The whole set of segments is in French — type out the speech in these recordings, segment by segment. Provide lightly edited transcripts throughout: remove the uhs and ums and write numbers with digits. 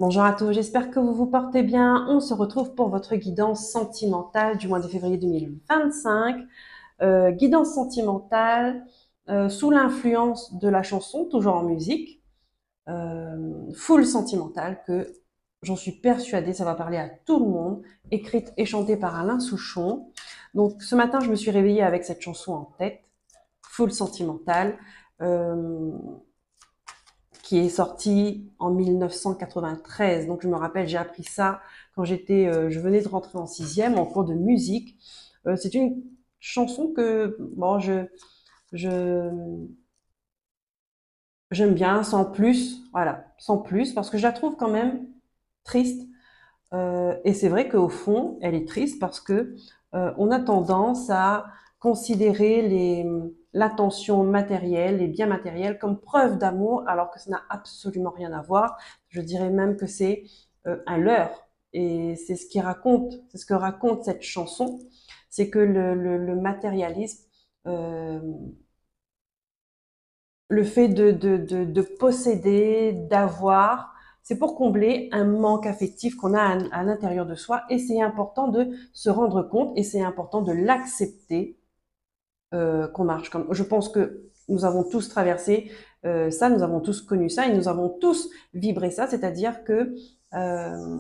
Bonjour à tous, j'espère que vous vous portez bien. On se retrouve pour votre guidance sentimentale du mois de février 2025. Guidance sentimentale sous l'influence de la chanson, toujours en musique, full sentimentale, que j'en suis persuadée, ça va parler à tout le monde, écrite et chantée par Alain Souchon. Donc ce matin, je me suis réveillée avec cette chanson en tête, full sentimentale. Euh, qui est sorti en 1993. Donc je me rappelle, j'ai appris ça quand je venais de rentrer en sixième en cours de musique. C'est une chanson que je j'aime bien, sans plus, voilà, sans plus, parce que je la trouve quand même triste. Et c'est vrai qu'au fond, elle est triste parce que on a tendance à considérer l'attention matérielle, les biens matériels comme preuve d'amour, alors que ça n'a absolument rien à voir. Je dirais même que c'est un leurre. Et c'est ce que raconte cette chanson, c'est que le matérialisme, euh, le fait de posséder, d'avoir, c'est pour combler un manque affectif qu'on a à l'intérieur de soi. Et c'est important de se rendre compte et c'est important de l'accepter qu'on marche comme. Je pense que nous avons tous traversé ça, nous avons tous connu ça et nous avons tous vibré ça, c'est-à-dire que euh,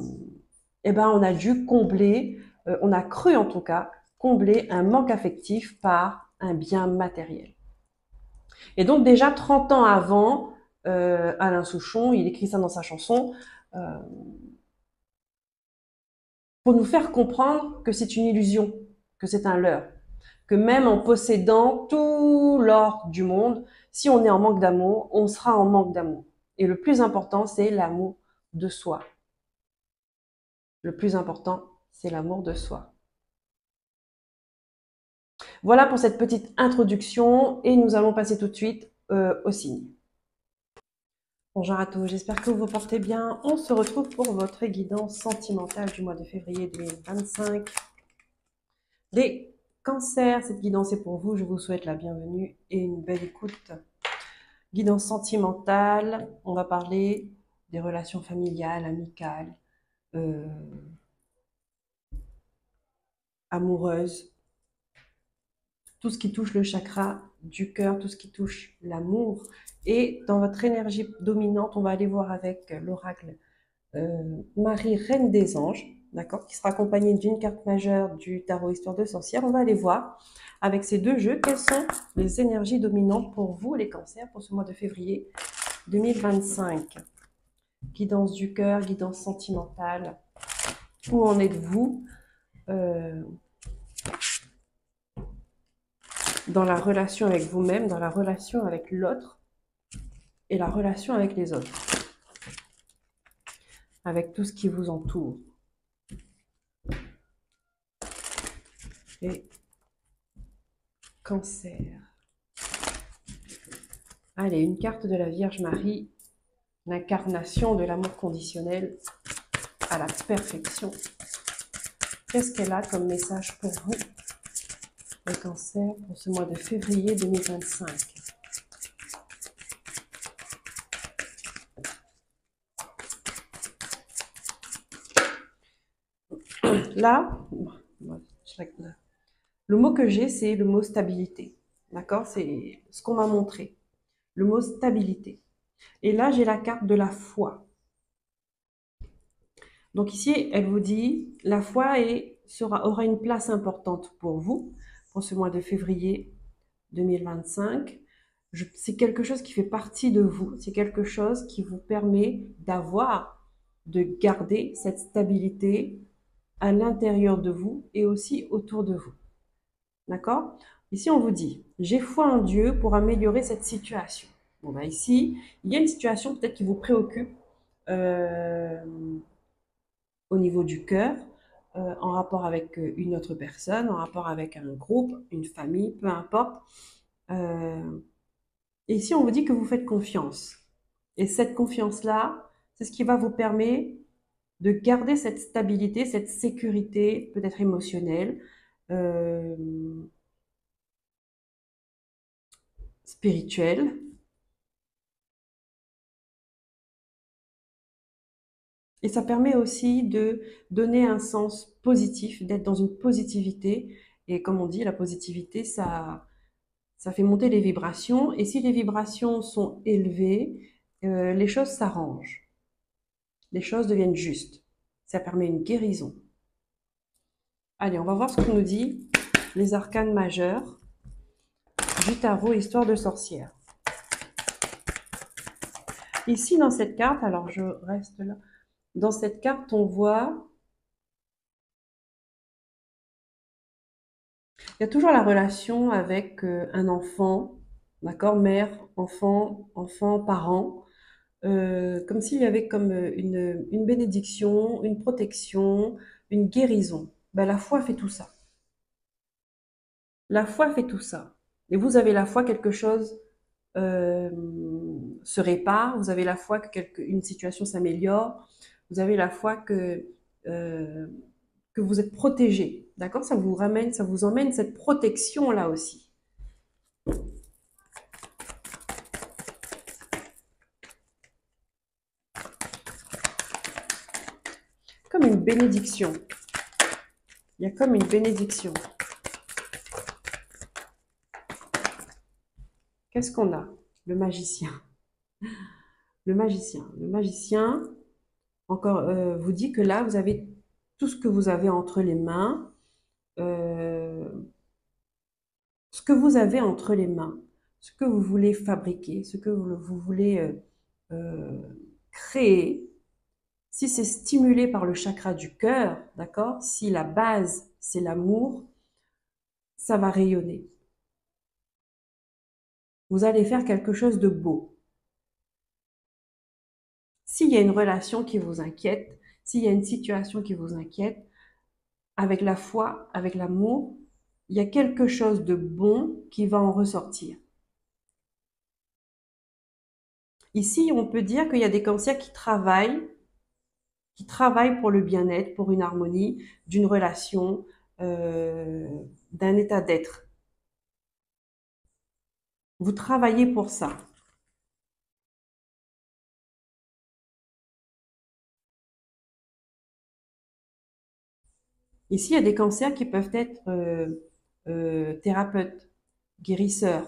eh ben, on a dû combler, on a cru en tout cas, combler un manque affectif par un bien matériel. Et donc déjà 30 ans avant, Alain Souchon, il écrit ça dans sa chanson, euh, pour nous faire comprendre que c'est une illusion, que c'est un leurre, que même en possédant tout l'or du monde, si on est en manque d'amour, on sera en manque d'amour. Et le plus important, c'est l'amour de soi. Le plus important, c'est l'amour de soi. Voilà pour cette petite introduction et nous allons passer tout de suite au signe. Bonjour à tous, j'espère que vous vous portez bien. On se retrouve pour votre guidance sentimentale du mois de février 2025. Les cancers, cette guidance est pour vous. Je vous souhaite la bienvenue et une belle écoute. Guidance sentimentale, on va parler des relations familiales, amicales, euh, amoureuses, tout ce qui touche le chakra du cœur, tout ce qui touche l'amour. Et dans votre énergie dominante, on va aller voir avec l'oracle Marie, Reine des Anges, d'accord, qui sera accompagnée d'une carte majeure du tarot Histoire de sorcière. On va aller voir avec ces deux jeux quelles sont les énergies dominantes pour vous, les cancers, pour ce mois de février 2025. Guidance du cœur, guidance sentimentale. Où en êtes-vous dans la relation avec vous-même, dans la relation avec l'autre et la relation avec les autres, avec tout ce qui vous entoure. Et cancer. Allez, une carte de la Vierge Marie, l'incarnation de l'amour conditionnel à la perfection. Qu'est-ce qu'elle a comme message pour vous, le cancer, pour ce mois de février 2025? Là, le mot que j'ai, c'est le mot stabilité. D'accord? C'est ce qu'on m'a montré. Le mot stabilité. Et là, j'ai la carte de la foi. Donc ici, elle vous dit, la foi aura une place importante pour vous, pour ce mois de février 2025. C'est quelque chose qui fait partie de vous. C'est quelque chose qui vous permet de garder cette stabilité à l'intérieur de vous et aussi autour de vous. D'accord? Ici, on vous dit, j'ai foi en Dieu pour améliorer cette situation. Bon, ben ici, il y a une situation peut-être qui vous préoccupe euh, au niveau du cœur, en rapport avec une autre personne, en rapport avec un groupe, une famille, peu importe. Euh, et ici, on vous dit que vous faites confiance. Et cette confiance-là, c'est ce qui va vous permettre de garder cette stabilité, cette sécurité, peut-être émotionnelle, euh, spirituelle. Et ça permet aussi de donner un sens positif, d'être dans une positivité. Et comme on dit, la positivité, ça fait monter les vibrations. Et si les vibrations sont élevées, les choses s'arrangent. Les choses deviennent justes. Ça permet une guérison. Allez, on va voir ce que nous dit les arcanes majeurs du tarot Histoire de sorcière. Ici, dans cette carte, alors je reste là. Dans cette carte, on voit, il y a toujours la relation avec un enfant, d'accord, mère, enfant, enfant, parent, comme s'il y avait comme une bénédiction, une protection, une guérison. Ben, la foi fait tout ça. La foi fait tout ça. Et vous avez la foi, quelque chose euh, se répare, vous avez la foi que une situation s'améliore, vous avez la foi euh, que vous êtes protégé. D'accord? Ça vous ramène, ça vous emmène cette protection-là aussi. Comme une bénédiction. Il y a comme une bénédiction. Qu'est-ce qu'on a? Le magicien. Le magicien. Le magicien, encore, vous dit que là, vous avez tout ce que vous avez entre les mains. Euh, ce que vous avez entre les mains, ce que vous voulez fabriquer, ce que vous voulez euh, créer, si c'est stimulé par le chakra du cœur, d'accord? Si la base, c'est l'amour, ça va rayonner. Vous allez faire quelque chose de beau. S'il y a une relation qui vous inquiète, s'il y a une situation qui vous inquiète, avec la foi, avec l'amour, il y a quelque chose de bon qui va en ressortir. Ici, on peut dire qu'il y a des cancers qui travaillent pour le bien-être, pour une harmonie d'une relation, euh, d'un état d'être. Vous travaillez pour ça. Ici, il y a des cancers qui peuvent être thérapeutes, guérisseurs,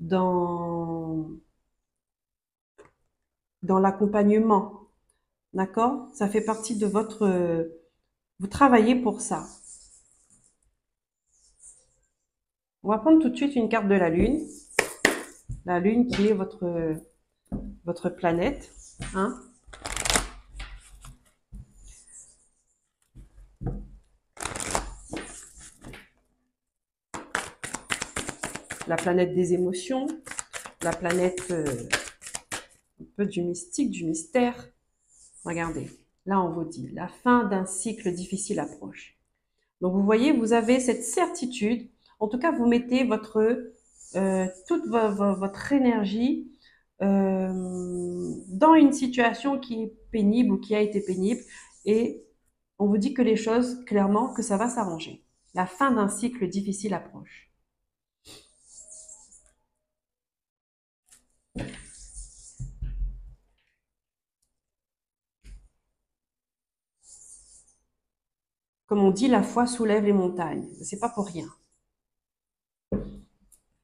dans, dans l'accompagnement. D'accord? Ça fait partie de votre... vous travaillez pour ça. On va prendre tout de suite une carte de la Lune. La Lune qui est votre planète. Hein? La planète des émotions, la planète un peu du mystique, du mystère. Regardez, là on vous dit, la fin d'un cycle difficile approche. Donc vous voyez, vous avez cette certitude, en tout cas vous mettez toute votre énergie dans une situation qui est pénible ou qui a été pénible et on vous dit que les choses, clairement, que ça va s'arranger. La fin d'un cycle difficile approche. Comme on dit, la foi soulève les montagnes. C'est pas pour rien.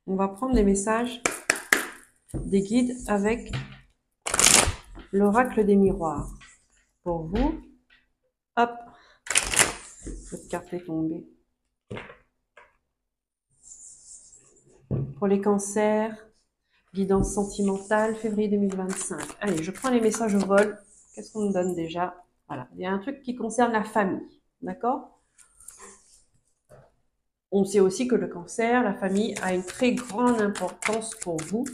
On va prendre les messages des guides avec l'oracle des miroirs. Pour vous, hop, votre carte est tombée. Pour les cancers, guidance sentimentale, février 2025. Allez, je prends les messages au vol. Qu'est-ce qu'on me donne déjà? Voilà, il y a un truc qui concerne la famille. D'accord? On sait aussi que le cancer, la famille, a une très grande importance pour vous.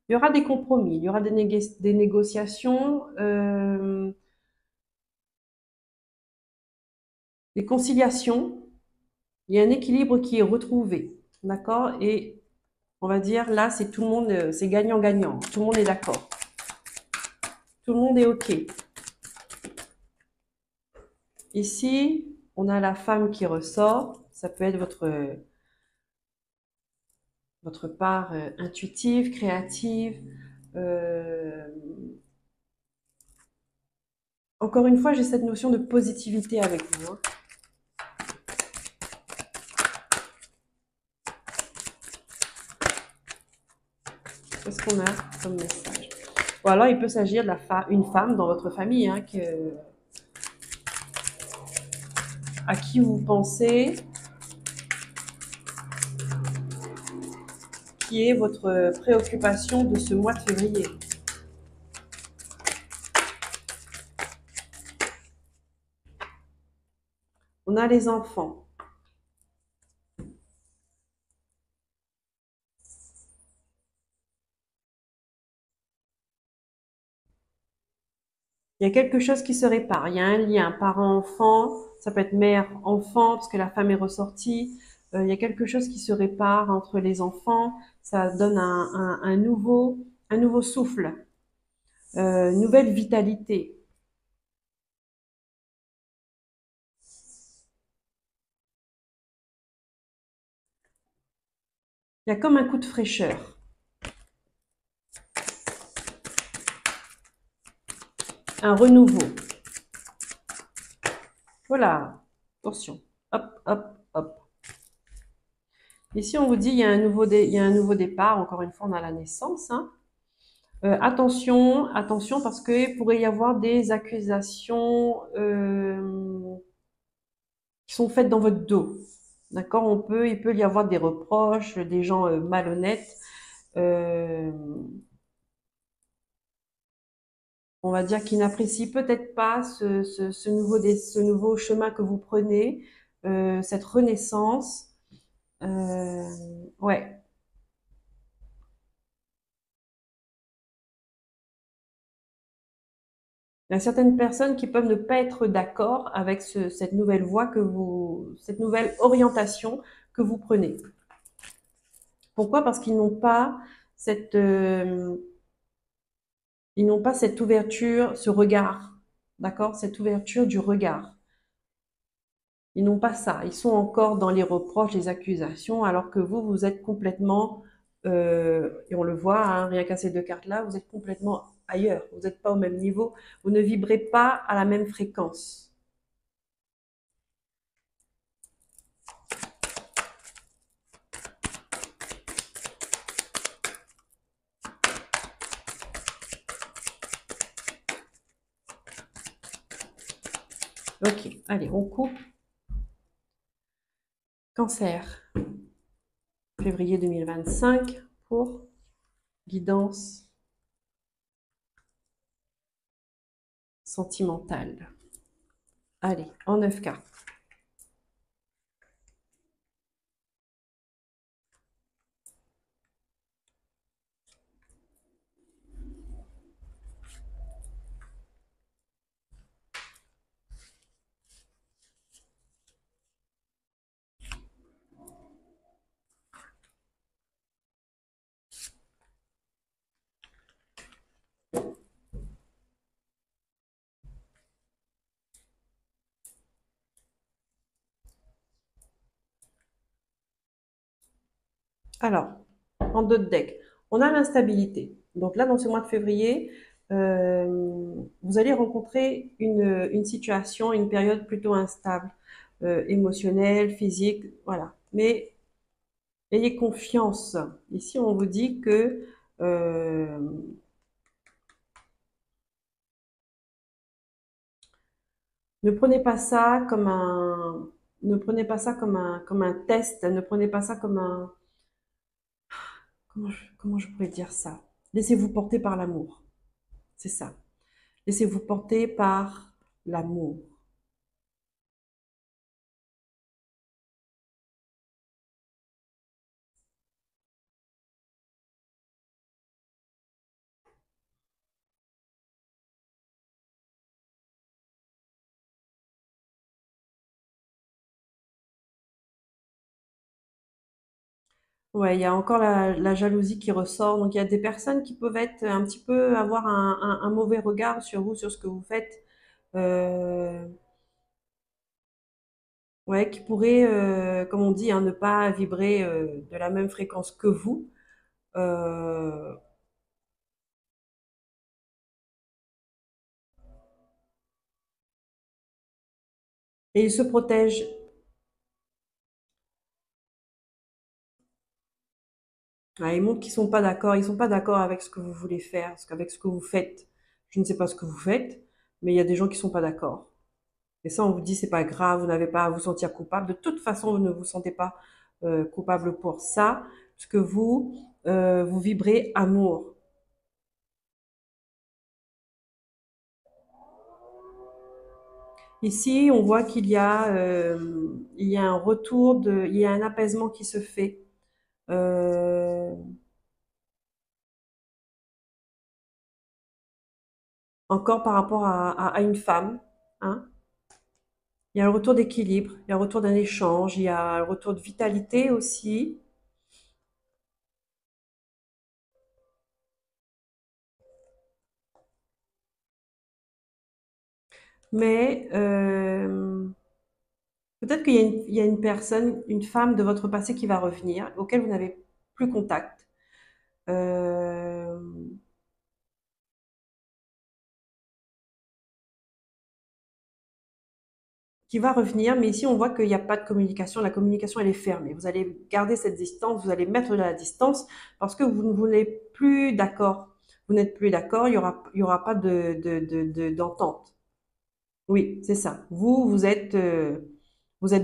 Il y aura des compromis, il y aura des négociations, des conciliations. Il y a un équilibre qui est retrouvé. D'accord? Et on va dire, là, c'est tout le monde, c'est gagnant-gagnant. Tout le monde est d'accord. Tout le monde est OK. Ici, on a la femme qui ressort. Ça peut être votre part intuitive, créative, euh, Encore une fois, j'ai cette notion de positivité avec vous, hein. Qu'est-ce qu'on a comme message? Ou alors, il peut s'agir de une femme dans votre famille, hein, à qui vous pensez, qui est votre préoccupation de ce mois de février. On a les enfants. Il y a quelque chose qui se répare. Il y a un lien parent-enfant. Ça peut être mère-enfant parce que la femme est ressortie. Il y a quelque chose qui se répare entre les enfants. Ça donne un nouveau souffle, une nouvelle vitalité. Il y a comme un coup de fraîcheur, un renouveau. Voilà, attention. Hop, hop, hop. Ici, on vous dit il y a il y a un nouveau départ. Encore une fois, on a la naissance, hein. Attention, attention, parce qu'il pourrait y avoir des accusations qui sont faites dans votre dos. D'accord? Il peut y avoir des reproches, des gens malhonnêtes. euh, on va dire qui n'apprécient peut-être pas ce nouveau chemin que vous prenez, cette renaissance. Euh, ouais. Il y a certaines personnes qui peuvent ne pas être d'accord avec cette nouvelle voie cette nouvelle orientation que vous prenez. Pourquoi? Parce qu'ils n'ont pas cette, euh, ils n'ont pas cette ouverture, ce regard, d'accord? Cette ouverture du regard. Ils n'ont pas ça. Ils sont encore dans les reproches, les accusations, alors que vous êtes complètement, et on le voit, hein, rien qu'à ces deux cartes-là, vous êtes complètement ailleurs. Vous n'êtes pas au même niveau. Vous ne vibrez pas à la même fréquence. Ok, allez, on coupe. Cancer, février 2025 pour guidance sentimentale. Allez, en 9 cartes. Alors, en d'autres decks, on a l'instabilité. Donc là, dans ce mois de février, vous allez rencontrer une situation, une période plutôt instable, émotionnelle, physique, voilà. Mais ayez confiance. Ici, on vous dit que ne prenez pas ça comme ne prenez pas ça comme un test, ne prenez pas ça comme comment je pourrais dire ça? Laissez-vous porter par l'amour. C'est ça. Laissez-vous porter par l'amour. Ouais, il y a encore la jalousie qui ressort. Donc, il y a des personnes qui peuvent être un petit peu avoir un mauvais regard sur vous, sur ce que vous faites. Euh, ouais, qui pourraient, comme on dit, hein, ne pas vibrer de la même fréquence que vous. Euh, Et ils se protègent. Ah, ils montrent qu'ils sont pas d'accord. Ils sont pas d'accord avec ce que vous voulez faire, avec ce que vous faites. Je ne sais pas ce que vous faites, mais il y a des gens qui sont pas d'accord. Et ça, on vous dit, c'est pas grave, vous n'avez pas à vous sentir coupable. De toute façon, vous ne vous sentez pas coupable pour ça, parce que vous, vous vibrez amour. Ici, on voit il y a un retour il y a un apaisement qui se fait. Euh, encore par rapport à une femme, hein. Il y a un retour d'équilibre, il y a un retour d'un échange, il y a un retour de vitalité aussi. Mais peut-être il y a une personne, une femme de votre passé qui va revenir, auquel vous n'avez plus contact, euh, qui va revenir. Mais ici, on voit qu'il n'y a pas de communication. La communication, elle est fermée. Vous allez garder cette distance, vous allez mettre de la distance parce que vous n'êtes plus d'accord. Vous n'êtes plus d'accord, il y aura pas d'entente. Oui, c'est ça. Vous êtes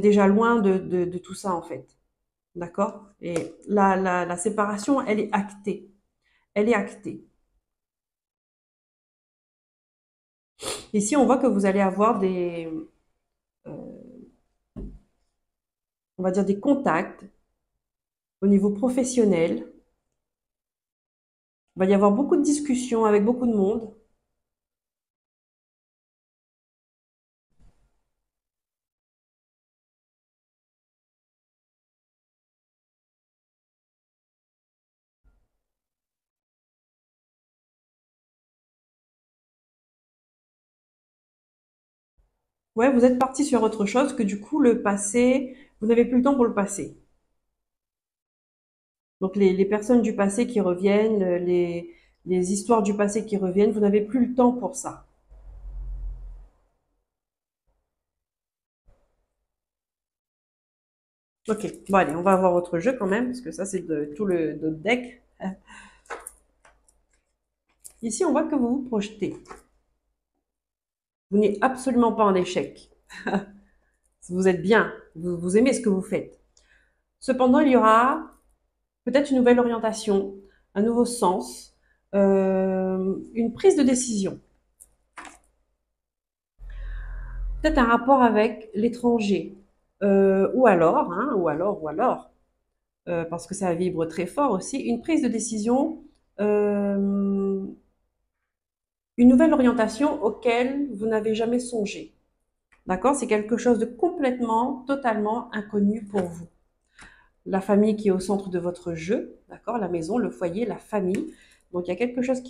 déjà loin de tout ça, en fait. D'accord? Et la séparation, elle est actée. Elle est actée. Ici, on voit que vous allez avoir on va dire des contacts au niveau professionnel. Il va y avoir beaucoup de discussions avec beaucoup de monde. Ouais, vous êtes parti sur autre chose que du coup, le passé, vous n'avez plus le temps pour le passé. Donc, les personnes du passé qui reviennent, les histoires du passé qui reviennent, vous n'avez plus le temps pour ça. Ok, bon allez, on va avoir autre jeu quand même, parce que ça c'est de tout notre deck. Ici, on voit que vous vous projetez. Vous n'êtes absolument pas en échec. Vous êtes bien, vous aimez ce que vous faites. Cependant, il y aura peut-être une nouvelle orientation, un nouveau sens, une prise de décision. Peut-être un rapport avec l'étranger. Ou alors, parce que ça vibre très fort aussi, une prise de décision, euh, une nouvelle orientation auquel vous n'avez jamais songé. D'accord? C'est quelque chose de complètement, totalement inconnu pour vous. La famille qui est au centre de votre jeu, d'accord? La maison, le foyer, la famille. Donc, il y a quelque chose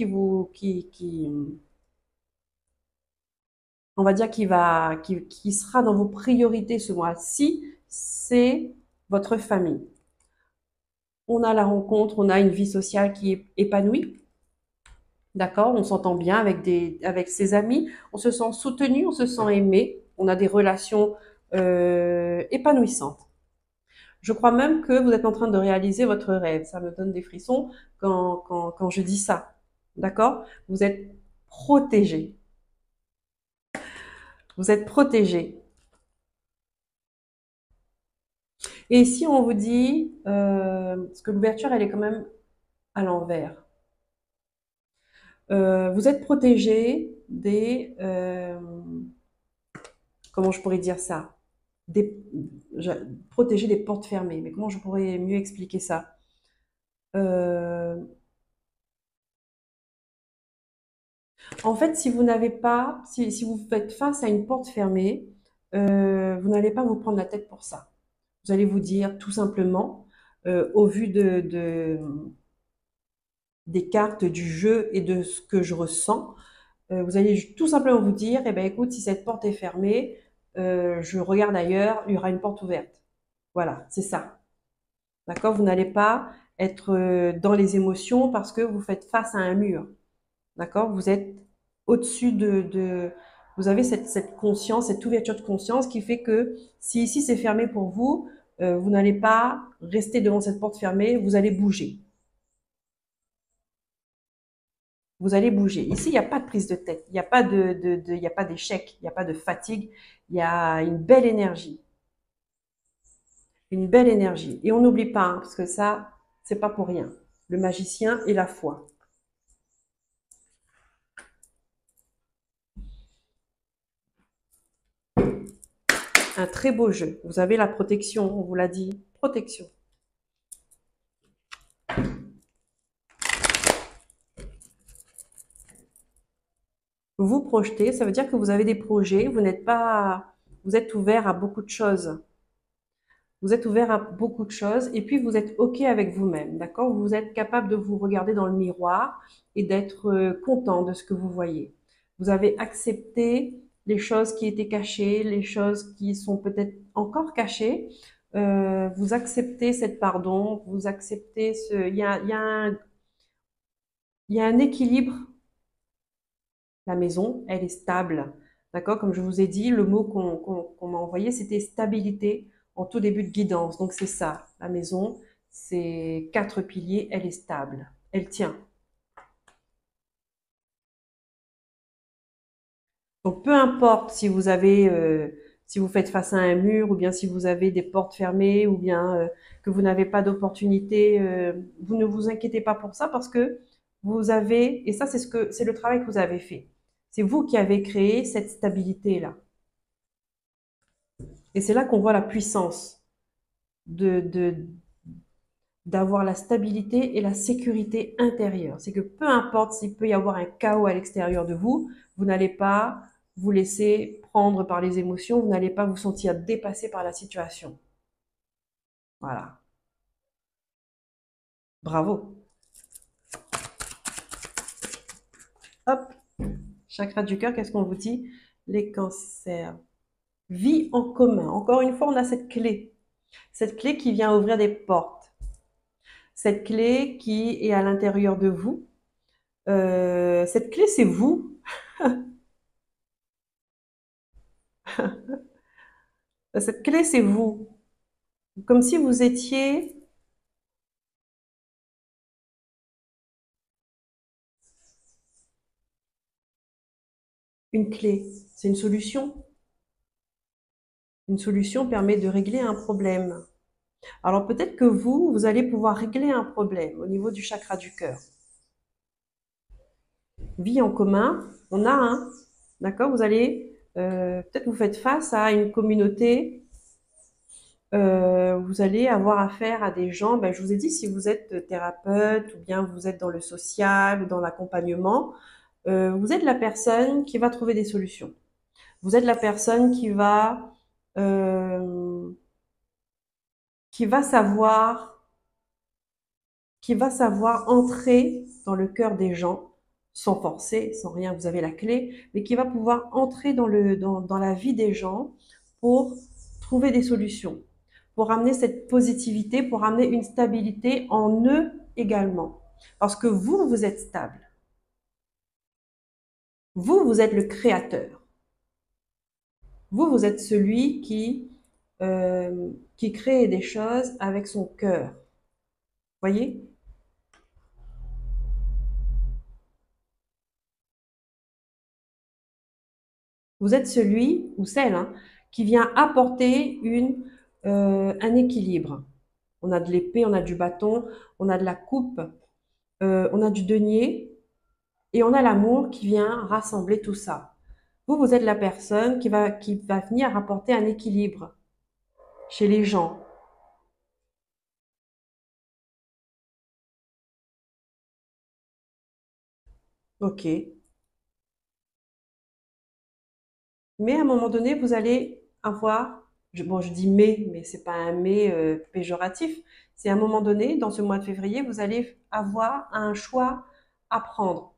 on va dire, qui sera dans vos priorités ce mois-ci, c'est votre famille. On a la rencontre, on a une vie sociale qui est épanouie. D'accord? On s'entend bien avec ses amis. On se sent soutenu, on se sent aimé. On a des relations épanouissantes. Je crois même que vous êtes en train de réaliser votre rêve. Ça me donne des frissons quand je dis ça. D'accord? Vous êtes protégé. Vous êtes protégé. Et si on vous dit, parce que l'ouverture, elle est quand même à l'envers. Vous êtes protégé comment je pourrais dire ça? Des, protégé des portes fermées. Mais comment je pourrais mieux expliquer ça? Euh, En fait, si vous n'avez pas, si vous faites face à une porte fermée, vous n'allez pas vous prendre la tête pour ça. Vous allez vous dire tout simplement, au vu des cartes du jeu et de ce que je ressens, vous allez tout simplement vous dire, eh ben écoute, si cette porte est fermée, je regarde ailleurs, il y aura une porte ouverte. Voilà, c'est ça. D'accord? Vous n'allez pas être dans les émotions parce que vous faites face à un mur. D'accord? Vous êtes au-dessus Vous avez cette conscience, cette ouverture de conscience qui fait que si ici c'est fermé pour vous, vous n'allez pas rester devant cette porte fermée, vous allez bouger. Vous allez bouger. Ici, il n'y a pas de prise de tête, il n'y a pas il n'y a pas d'échec, il n'y a pas de fatigue, il y a une belle énergie. Une belle énergie. Et on n'oublie pas, hein, parce que ça, c'est pas pour rien. Le magicien et la foi. Un très beau jeu. Vous avez la protection, on vous l'a dit. Protection. Vous projetez, ça veut dire que vous avez des projets, vous n'êtes pas, vous êtes ouvert à beaucoup de choses. Vous êtes ouvert à beaucoup de choses et puis vous êtes OK avec vous-même, d'accord? Vous êtes capable de vous regarder dans le miroir et d'être content de ce que vous voyez. Vous avez accepté les choses qui étaient cachées, les choses qui sont peut-être encore cachées. Vous acceptez cette pardon, vous acceptez ce, il y a un équilibre. La maison, elle est stable. D'accord? Comme je vous ai dit, le mot qu'on m'a envoyé, c'était stabilité en tout début de guidance. Donc c'est ça. La maison, c'est 4 piliers, elle est stable. Elle tient. Donc peu importe si vous avez, si vous faites face à un mur, ou bien si vous avez des portes fermées, ou bien que vous n'avez pas d'opportunité, vous ne vous inquiétez pas pour ça parce que vous avez, et ça c'est le travail que vous avez fait. C'est vous qui avez créé cette stabilité-là. Et c'est là qu'on voit la puissance de d'avoir la stabilité et la sécurité intérieure. C'est que peu importe s'il peut y avoir un chaos à l'extérieur de vous, vous n'allez pas vous laisser prendre par les émotions, vous n'allez pas vous sentir dépassé par la situation. Voilà. Bravo. Hop. Chakra du cœur, qu'est-ce qu'on vous dit? Les cancers. Vie en commun. Encore une fois, on a cette clé. Cette clé qui vient ouvrir des portes. Cette clé qui est à l'intérieur de vous. Cette clé, c'est vous. Cette clé, c'est vous. Comme si vous étiez une clé. C'est une solution. Une solution permet de régler un problème. Alors peut-être que vous allez pouvoir régler un problème au niveau du chakra du cœur. Vie en commun, on a un. D'accord? Vous allez, peut-être vous faites face à une communauté. Vous allez avoir affaire à des gens, ben, je vous ai dit, si vous êtes thérapeute ou bien vous êtes dans le social ou dans l'accompagnement, vous êtes la personne qui va trouver des solutions. Vous êtes la personne euh, qui va savoir, qui va savoir entrer dans le cœur des gens sans forcer, sans rien. Vous avez la clé, mais qui va pouvoir entrer dans la vie des gens pour trouver des solutions, pour amener cette positivité, pour amener une stabilité en eux également. Parce que vous êtes stable. Vous êtes le créateur. Vous êtes celui qui crée des choses avec son cœur. Voyez? Vous êtes celui ou celle, hein, qui vient apporter un équilibre. On a de l'épée, on a du bâton, on a de la coupe, on a du denier et on a l'amour qui vient rassembler tout ça. Vous êtes la personne qui va venir apporter un équilibre chez les gens. Ok. Mais à un moment donné, vous allez avoir, bon, je dis mais c'est pas un mais péjoratif. C'est à un moment donné, dans ce mois de février, vous allez avoir un choix à prendre,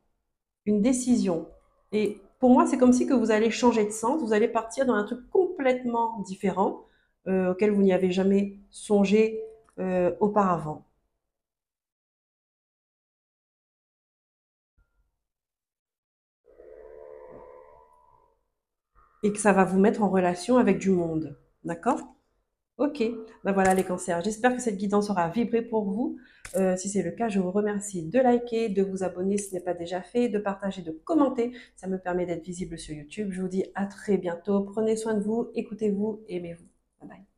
une décision. Et pour moi, c'est comme si que vous allez changer de sens, vous allez partir dans un truc complètement différent auquel vous n'y avez jamais songé auparavant. et que ça va vous mettre en relation avec du monde. D'accord? Ok, ben voilà les cancers. J'espère que cette guidance aura vibré pour vous. Si c'est le cas, je vous remercie de liker, de vous abonner si ce n'est pas déjà fait, de partager, de commenter. Ça me permet d'être visible sur YouTube. Je vous dis à très bientôt. Prenez soin de vous, écoutez-vous, aimez-vous. Bye bye.